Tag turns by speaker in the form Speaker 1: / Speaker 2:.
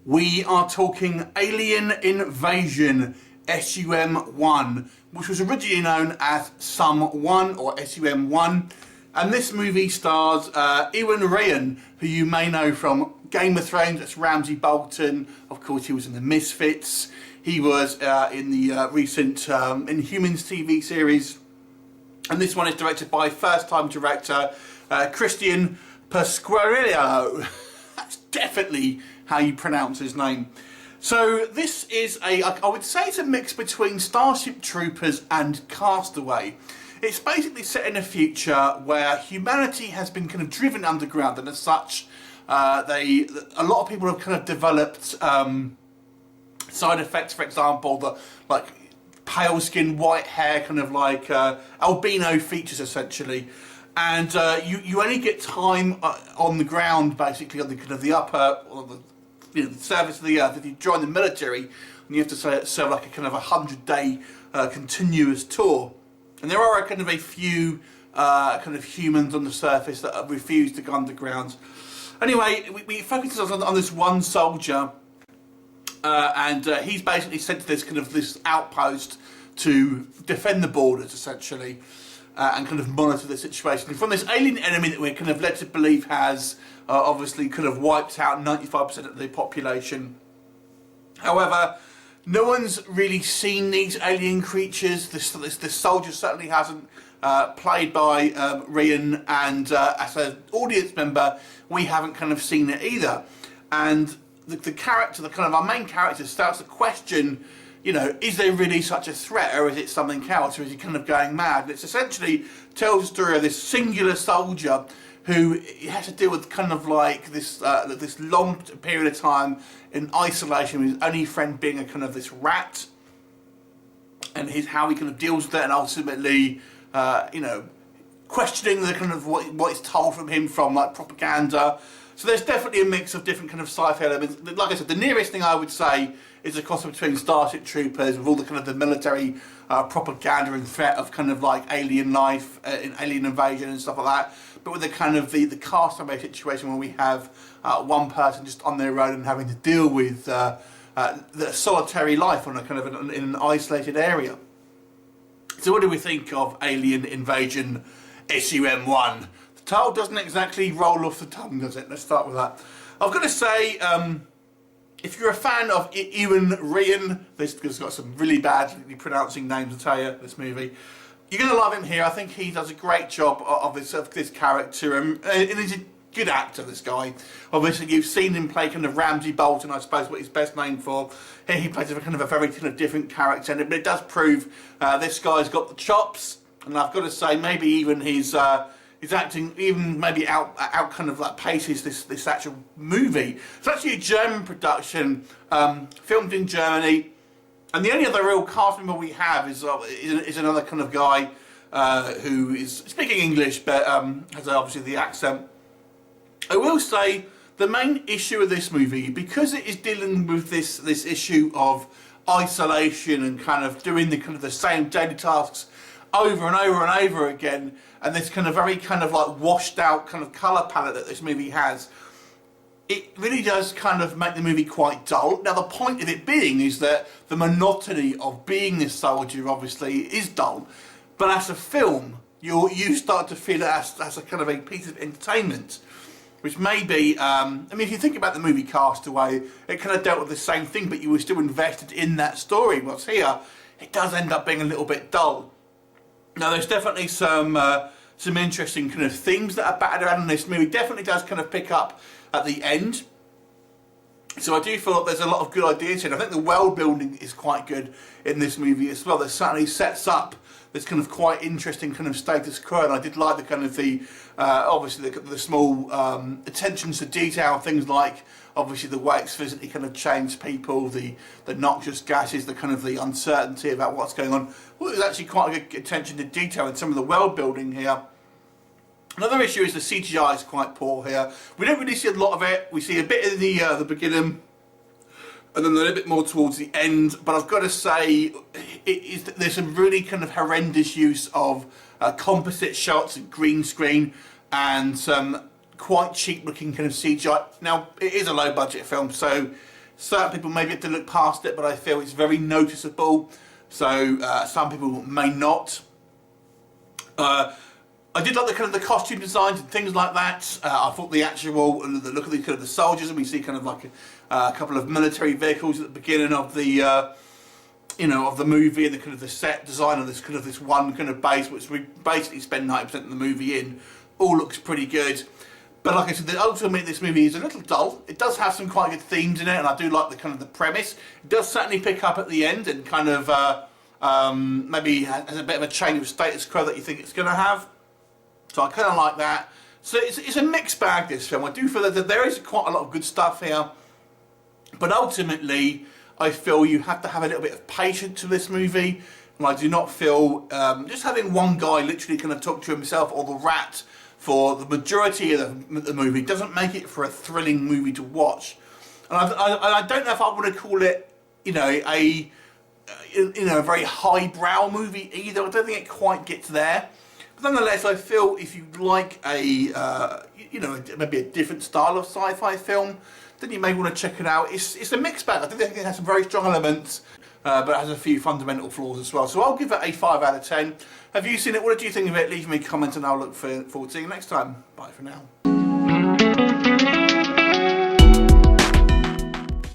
Speaker 1: We are talking Alien Invasion SUM1, which was originally known as SUM1 or SUM1, and this movie stars Iwan Rheon, who you may know from Game of Thrones. That's Ramsay Bolton. Of course, he was in The Misfits. He was in the recent Inhumans TV series, and this one is directed by first-time director Christian Pasquarello. That's definitely how you pronounce his name. So this is I would say it's a mix between Starship Troopers and Castaway. It's basically set in a future where humanity has been kind of driven underground, and as such, a lot of people have kind of developed side effects. For example, the pale skin, white hair, kind of like albino features essentially. And you only get time on the ground, basically on the kind of the upper, or the surface of the earth, if you join the military, and you have to serve like a kind of 100-day continuous tour. And there are kind of a few kind of humans on the surface that refuse to go underground. Anyway, we focus on this one soldier, and he's basically sent to this outpost to defend the borders essentially. And kind of monitor the situation. And from this alien enemy that we're kind of led to believe has obviously kind of wiped out 95% of the population. However, no one's really seen these alien creatures. This soldier certainly hasn't, played by Rheon, and as an audience member, we haven't kind of seen it either. And the character, our main character, starts to question, is there really such a threat, or is it something else, or is he kind of going mad? And it's essentially tells the story of this singular soldier who has to deal with kind of like this long period of time in isolation, with his only friend being a kind of this rat, and how he kind of deals with it, and ultimately, questioning the kind of what is told from him from like propaganda. So there's definitely a mix of different kind of sci-fi elements. Like I said, the nearest thing I would say is a cross between Starship Troopers with all the kind of the military propaganda and threat of kind of like alien life, alien invasion and stuff like that. But with the kind of the Castaway situation where we have one person just on their own and having to deal with the solitary life on a kind of in an isolated area. So what do we think of Alien Invasion SUM1? The title doesn't exactly roll off the tongue, does it? Let's start with that. I've got to say, if you're a fan of Iwan Rheon, this has got some really badly pronouncing names, I tell you, this movie, you're going to love him here. I think he does a great job of this character, and he's a good actor, this guy. Obviously, you've seen him play kind of Ramsay Bolton, I suppose, what he's best known for. Here he plays a kind of a very kind of different character, but it does prove this guy's got the chops, and I've got to say, maybe even his acting even maybe out kind of like paces this actual movie. It's actually a German production, filmed in Germany, and the only other real cast member we have is another kind of guy who is speaking English but has obviously the accent. I will say the main issue of this movie, because it is dealing with this issue of isolation and kind of doing the same daily tasks over and over and over again, and this kind of very kind of like washed out kind of colour palette that this movie has, it really does kind of make the movie quite dull. Now the point of it being is that the monotony of being this soldier obviously is dull, but as a film you start to feel it as a kind of a piece of entertainment, which may be, I mean, if you think about the movie Castaway, it kind of dealt with the same thing, but you were still invested in that story. What's here, it does end up being a little bit dull. Now, there's definitely some interesting kind of themes that are battered around in this movie. Definitely does kind of pick up at the end. So I do feel like there's a lot of good ideas here. I think the world building is quite good in this movie as well. That certainly sets up this kind of quite interesting kind of status quo, and I did like the kind of obviously the small attentions to detail, things like obviously the way it's physically kind of changed people, the noxious gases, the kind of the uncertainty about what's going on. Well, there's actually quite a good attention to detail in some of the world building here. Another issue is the CGI is quite poor here. We don't really see a lot of it. We see a bit in the beginning, and then a little bit more towards the end. But I've got to say, there's some really kind of horrendous use of composite shots and green screen, and some quite cheap looking kind of CGI. Now, it is a low budget film, so Certain people may be able to look past it, but I feel it's very noticeable. So some people may not. I did like the kind of the costume designs and things like that. I thought the look of the kind of the soldiers, and we see kind of like a couple of military vehicles at the beginning of the of the movie, and the kind of the set design of this one kind of base, which we basically spend 90% of the movie in, all looks pretty good. But like I said, ultimately this movie is a little dull. It does have some quite good themes in it, and I do like the kind of the premise. It does certainly pick up at the end, and kind of maybe has a bit of a change of status quo that you think it's going to have. So I kind of like that. So it's a mixed bag, this film. I do feel that there is quite a lot of good stuff here, but ultimately I feel you have to have a little bit of patience to this movie, and I do not feel just having one guy literally kind of talk to himself or the rat for the majority of the movie doesn't make it for a thrilling movie to watch. And I don't know if I want to call it, a very highbrow movie either. I don't think it quite gets there. But nonetheless, I feel if you like maybe a different style of sci-fi film, then you may want to check it out. It's a mixed bag. I think it has some very strong elements, but it has a few fundamental flaws as well. So I'll give it a 5 out of 10. Have you seen it? What did you think of it? Leave me a comment and I'll look forward to seeing you next time. Bye for now.